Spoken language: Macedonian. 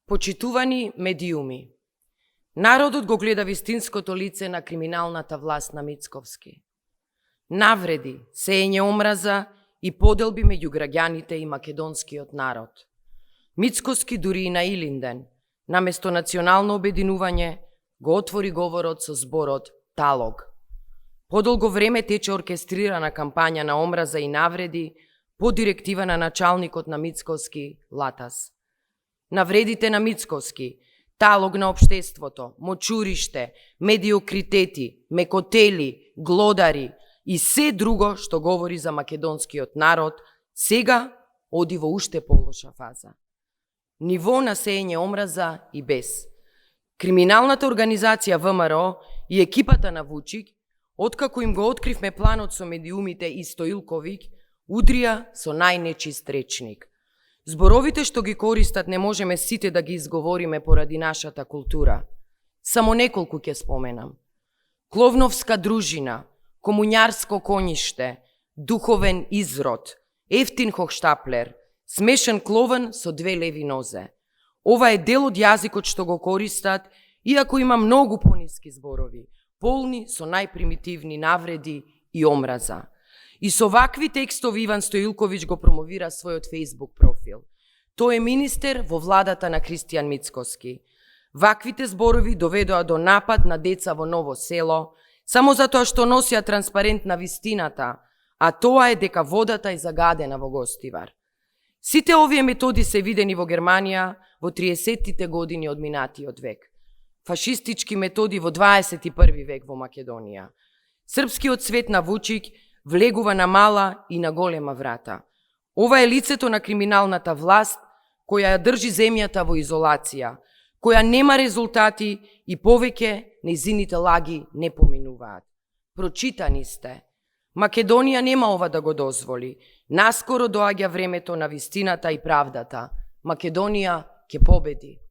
Почитувани медиуми, народот го гледа вистинското лице на криминалната власт на Мицковски. Навреди, сеење омраза и поделби меѓу граѓаните и македонскиот народ. Мицковски дури и на Илинден, наместо национално обединување, го отвори говорот со зборот талог. Подолго време тече оркестрирана кампања на омраза и навреди по директива на началникот на Мицковски Латас. Навредите на Мицковски, талог на општеството, мочуриште, медиокритети, мекотели, глодари и се друго што говори за македонскиот народ, сега оди во уште полоша фаза. Ниво на сеење омраза и бес. Криминалната организација ВМРО и екипата на Вучик, откако им го откривме планот со медиумите и Стоилковиќ, удрија со најнечист речник. Зборовите што ги користат не можеме сите да ги изговориме поради нашата култура. Само неколку ќе споменам. Кловновска дружина, комуњарско кониште, духовен изрод, ефтин хохштаплер, смешен кловен со две леви нозе. Ова е дел од јазикот што го користат, иако има многу пониски зборови, полни со најпримитивни навреди и омраза. И со вакви текстови Иван Стоилковиќ го промовира својот Facebook профил. Тој е министер во владата на Кристијан Мицковски. Ваквите зборови доведоа до напад на деца во Ново село, само затоа што носија транспарент на вистината, а тоа е дека водата е загадена во Гостивар. Сите овие методи се видени во Германија во 30-тите години од минатиот век. Фашистички методи во 21 век во Македонија. Српскиот свет на Вучик влегува на мала и на голема врата. Ова е лицето на криминалната власт која ја држи земјата во изолација, која нема резултати и повеќе нејзините лаги не поминуваат. Прочитани сте. Македонија нема ова да го дозволи. Наскоро доаѓа времето на вистината и правдата. Македонија ќе победи.